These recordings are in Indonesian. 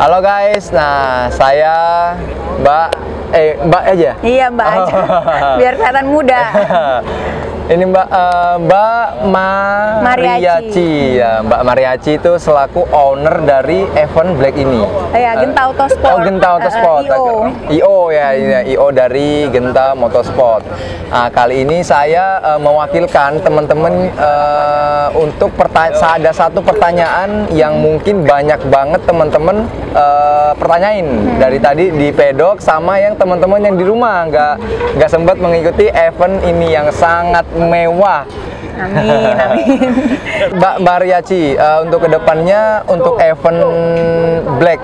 Halo guys, nah saya Mbak aja? Iya Mbak aja, biar kelihatan muda. Ini Mbak Mariachi ya. Mbak Mariachi itu selaku owner dari event Black ini. Ya, Genta Autosport. Oh, Genta Autosport. IO ya, IO dari Genta Motorsport. Nah, kali ini saya mewakilkan teman-teman untuk ada satu pertanyaan yang mungkin banyak banget teman-teman pertanyain dari tadi di pedok, sama yang teman-teman yang di rumah nggak sempat mengikuti event ini yang sangat mewah. Amin, amin. Mbak Mariachi, untuk kedepannya untuk event Black,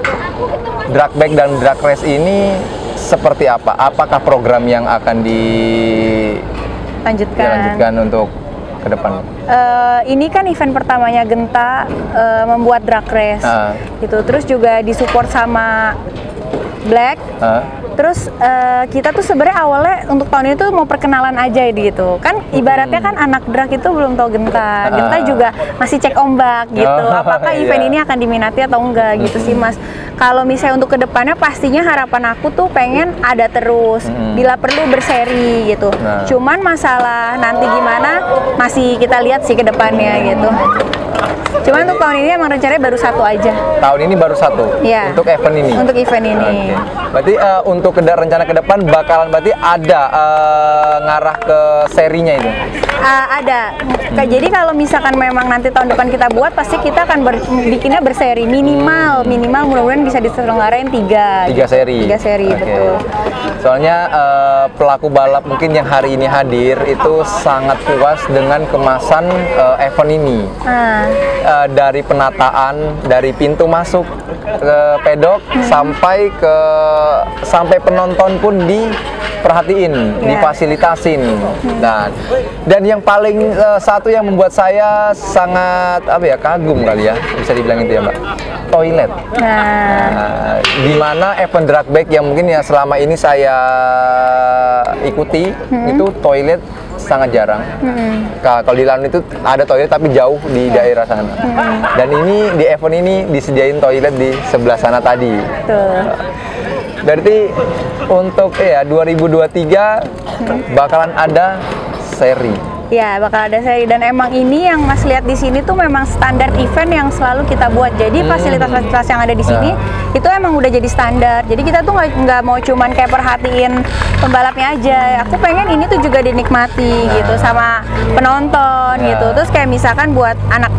Drag Bike dan Drag Race ini seperti apa? Apakah program yang akan dilanjutkan untuk ke depan? Ini kan event pertamanya Genta membuat Drag Race, gitu. Terus juga disupport sama Black. Terus kita tuh sebenarnya awalnya untuk tahun ini tuh mau perkenalan aja gitu. Kan ibaratnya kan anak drag itu belum tahu Genta. Genta juga masih cek ombak gitu. Apakah event ini akan diminati atau enggak gitu sih Mas. Kalau misalnya untuk kedepannya pastinya harapan aku tuh pengen ada terus. Bila perlu berseri gitu. Cuman masalah nanti gimana masih kita lihat sih kedepannya gitu. Cuman untuk tahun ini emang rencananya baru satu aja. Tahun ini baru satu? Iya. Untuk event ini? Untuk event ini. Berarti untuk rencana ke depan bakalan berarti ada ngarah ke serinya itu? Ada. Jadi kalau misalkan memang nanti tahun depan kita buat, pasti kita akan bikinnya berseri. Minimal mudah-mudahan bisa diselenggarain 3 seri. 3 seri, betul. Soalnya pelaku balap mungkin yang hari ini hadir itu sangat puas dengan kemasan event ini. Dari penataan, dari pintu masuk ke pedok sampai penonton pun diperhatiin, difasilitasin. Dan yang paling satu yang membuat saya sangat kagum kali ya, bisa dibilang itu ya Mbak, toilet. Di mana event drag bike yang mungkin yang selama ini saya ikuti itu toilet sangat jarang. Kalau di London itu ada toilet tapi jauh di daerah sana. Dan ini di event ini disediain toilet di sebelah sana tadi. Berarti untuk 2023 bakalan ada seri. Ya, bakal ada seri, dan emang ini yang Mas lihat di sini tuh memang standar event yang selalu kita buat. Jadi fasilitas-fasilitas yang ada di sini itu emang udah jadi standar. Jadi kita tuh nggak mau cuman kayak perhatiin pembalapnya aja. Aku pengen ini tuh juga dinikmati gitu sama penonton gitu. Terus kayak misalkan buat anak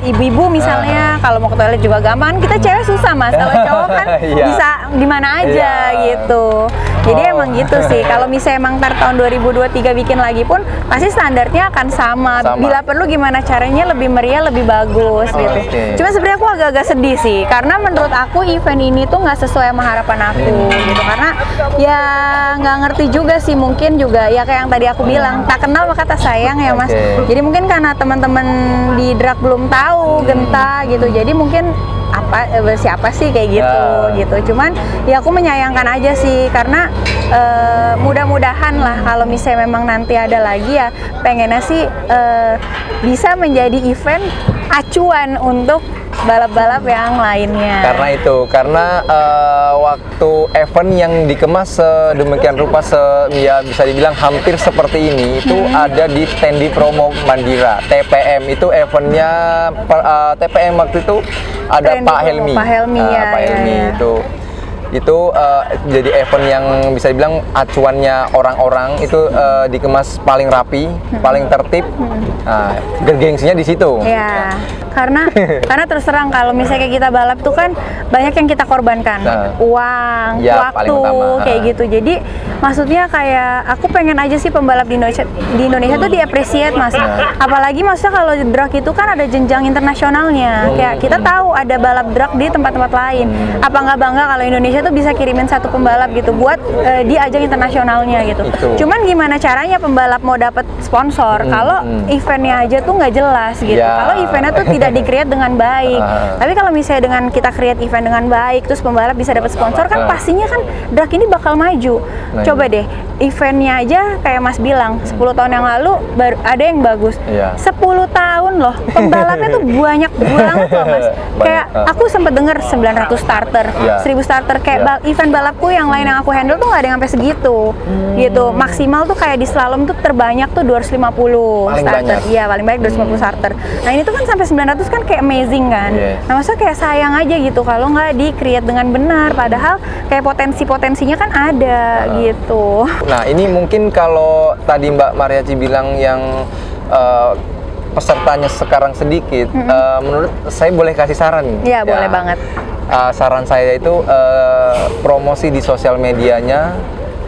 ibu-ibu misalnya kalau mau ke toilet juga gampang. Kita cewek susah Mas, kalau cowok kan bisa di mana aja gitu. Jadi emang gitu sih. Kalau misalnya emang tahun 2023 bikin lagi pun pasti standar akan sama. Bila perlu gimana caranya lebih meriah, lebih bagus gitu. Cuma sebenarnya aku agak-agak sedih sih, karena menurut aku event ini tuh nggak sesuai sama harapan aku gitu. Karena ya nggak ngerti juga sih, mungkin juga ya kayak yang tadi aku bilang, tak kenal maka tak sayang ya Mas. Jadi mungkin karena teman-teman di drag belum tahu Genta gitu, jadi mungkin siapa sih kayak gitu. Cuman ya aku menyayangkan aja sih, karena mudah-mudahan lah kalau misalnya memang nanti ada lagi ya pengennya sih bisa menjadi event acuan untuk balap-balap yang lainnya. Karena waktu event yang dikemas sedemikian rupa ya bisa dibilang hampir seperti ini itu ada di Tendi Promo Mandira TPM. Itu eventnya TPM waktu itu ada Pak Helmi. Pak Helmi itu jadi event yang bisa dibilang acuannya orang-orang itu dikemas paling rapi, paling tertib. Gengsinya di situ. Ya, karena terus terang kalau misalnya kita balap tuh kan banyak yang kita korbankan, uang, waktu, kayak gitu. Jadi maksudnya kayak aku pengen aja sih pembalap di Indonesia tuh diapresiat Mas. Apalagi maksudnya kalau drag itu kan ada jenjang internasionalnya. Kayak kita tahu ada balap drag di tempat-tempat lain. Apa nggak bangga kalau Indonesia harusnya tuh bisa kirimin satu pembalap gitu buat di ajang internasionalnya gitu. Cuman gimana caranya pembalap mau dapat sponsor kalau eventnya aja tuh nggak jelas gitu. Kalau eventnya tuh tidak di-create dengan baik. Tapi kalau misalnya dengan kita create event dengan baik, terus pembalap bisa dapat sponsor kan pastinya kan drag ini bakal maju. Coba deh, eventnya aja kayak Mas bilang 10 tahun yang lalu baru ada yang bagus. 10 tahun loh, pembalapnya tuh banyak banget loh Mas. Kayak aku sempat denger 900 starter, 1000 starter kayak event balapku yang lain yang aku handle tuh nggak ada yang sampai segitu. Gitu. Maksimal tuh kayak di slalom tuh terbanyak tuh 250 starter. Iya, paling banyak 250 starter. Nah, ini tuh kan sampai 900 kan kayak amazing kan. Nah, maksudnya kayak sayang aja gitu kalau nggak di-create dengan benar, padahal kayak potensi-potensinya kan ada gitu. Nah, ini mungkin kalau tadi Mbak Mariachi bilang yang pesertanya sekarang sedikit, menurut saya boleh kasih saran. Iya, boleh banget. Saran saya itu promosi di sosial medianya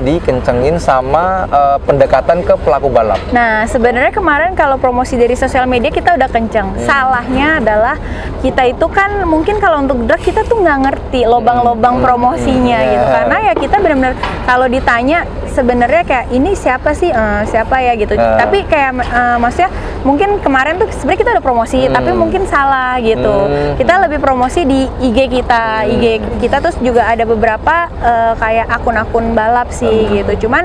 dikencengin sama pendekatan ke pelaku balap. Nah, sebenarnya kemarin kalau promosi dari sosial media kita udah kenceng. Salahnya adalah kita itu kan mungkin kalau untuk drag kita tuh nggak ngerti lobang-lobang promosinya gitu. Karena ya kita benar-benar kalau ditanya sebenarnya kayak ini siapa sih, siapa ya gitu. Tapi kayak maksudnya mungkin kemarin tuh sebenarnya kita udah promosi, tapi mungkin salah gitu. Kita lebih promosi di IG kita, IG kita terus juga ada beberapa kayak akun-akun balap sih gitu. Cuman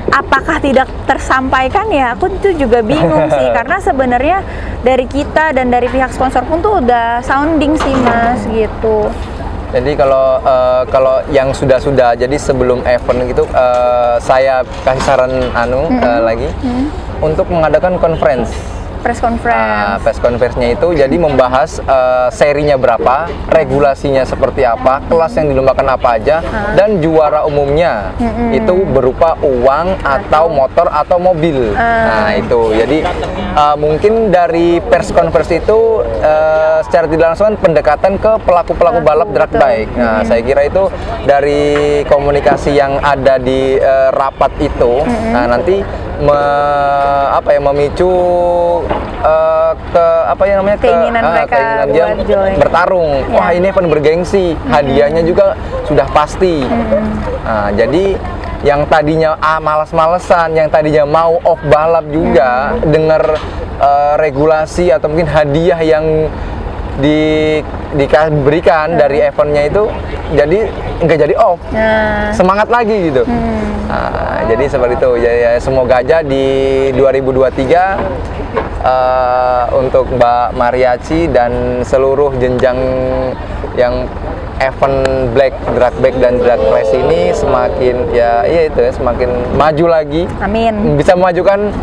apakah tidak tersampaikan ya aku tuh juga bingung sih, karena sebenarnya dari kita dan dari pihak sponsor pun tuh udah sounding sih Mas gitu. Jadi kalau yang sudah jadi sebelum event gitu, saya kasih saran lagi untuk mengadakan press conference. Press conference-nya itu jadi membahas serinya berapa, regulasinya seperti apa, kelas yang dilombakan apa aja, dan juara umumnya itu berupa uang atau motor atau mobil. Nah itu, jadi mungkin dari press conference itu secara tidak langsung pendekatan ke pelaku-pelaku balap drag bike. Nah saya kira itu dari komunikasi yang ada di rapat itu, nah nanti memicu keinginan mereka dia bertarung. Wah ini event bergengsi, hadiahnya juga sudah pasti. Nah, jadi yang tadinya malas-malesan, yang tadinya mau off balap juga dengar regulasi atau mungkin hadiah yang diberikan dari eventnya itu, jadi nggak jadi off, semangat lagi gitu. Nah, jadi seperti itu ya, semoga aja di 2023 untuk Mbak Mariachi dan seluruh jenjang yang event drag bike dan drag race ini semakin semakin maju lagi. Amin. Bisa memajukan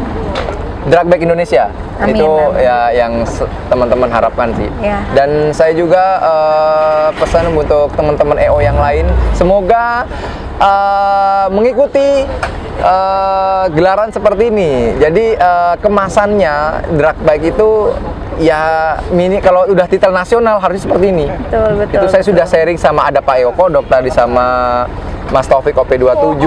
drag bike Indonesia. Amin, itu amin. Ya yang teman-teman harapkan sih. Dan saya juga pesan untuk teman-teman EO yang lain, semoga mengikuti gelaran seperti ini. Jadi kemasannya drag bike itu ya kalau udah titel nasional harusnya seperti ini. Betul. Itu saya sudah sharing sama ada Pak Eo Kodok tadi, sama Mas Taufik OP27,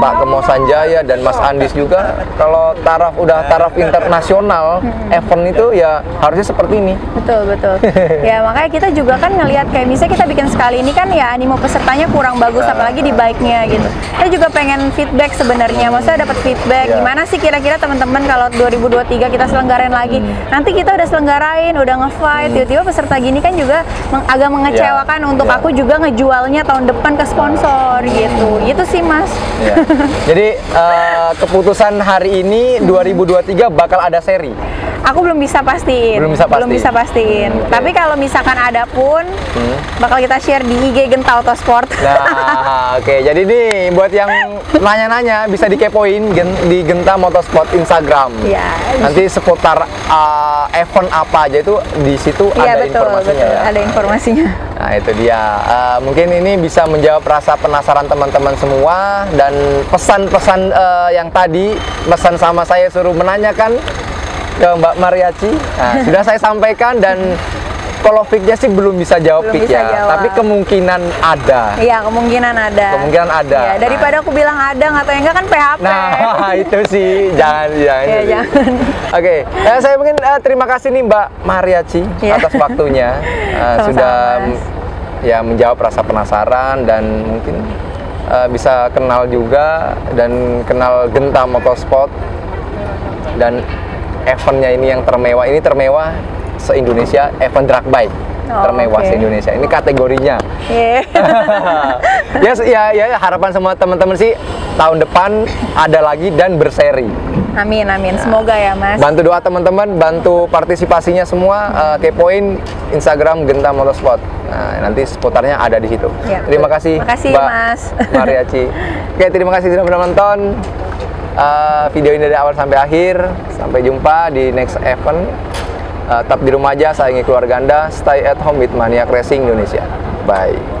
Pak Kemo Sanjaya, dan Mas Andis juga. Kalau taraf internasional event itu ya harusnya seperti ini. Betul. Ya makanya kita juga kan ngelihat kayak misalnya kita bikin sekali ini kan ya animo pesertanya kurang bagus, apalagi di bike-nya gitu. Kita juga pengen feedback sebenarnya, maksudnya dapat feedback gimana sih kira-kira teman-teman kalau 2023 kita selenggarain lagi. Nanti kita udah selenggarain, udah nge-fight, tiba-tiba peserta gini kan juga agak mengecewakan untuk aku juga ngejualnya tahun depan ke sponsor gitu sih Mas. Jadi keputusan hari ini 2023 bakal ada seri. Aku belum bisa pastiin. Tapi kalau misalkan ada pun bakal kita share di IG Genta Autosport. Nah, oke. Jadi nih buat yang nanya-nanya bisa dikepoin di Genta Motorsport Instagram. Nanti seputar event apa aja itu di situ ada informasinya. Betul. Ada informasinya. Nah itu dia, mungkin ini bisa menjawab rasa penasaran teman-teman semua, dan pesan-pesan yang tadi pesan sama saya suruh menanyakan ke Mbak Mariachi, sudah saya sampaikan. Dan kalau Fiknya sih belum bisa jawab Fik ya, tapi kemungkinan ada. Iya, kemungkinan ada. Ya, daripada aku bilang ada nggak tahu enggak kan PHP. Nah itu sih jangan. Oke, saya mungkin terima kasih nih Mbak Mariachi atas waktunya. Sudah ya menjawab rasa penasaran dan mungkin bisa kenal juga dan kenal Genta Motorsport dan eventnya ini yang termewah. Ini termewah se-Indonesia, event drag bike termewah se-Indonesia. Ini kategorinya. Ya harapan semua teman-teman sih tahun depan ada lagi dan berseri. Amin, amin. Semoga ya, Mas. Bantu doa teman-teman, bantu partisipasinya semua, kepoin Instagram Genta Motorsport. Nah, nanti seputarnya ada di situ. Ya, terima kasih, Mbak Mas Mariachi. Oke, terima kasih sudah menonton video ini dari awal sampai akhir. Sampai jumpa di next event. Tetap di rumah aja, sayangi keluarga Anda. Stay at home with Maniac Racing Indonesia. Bye.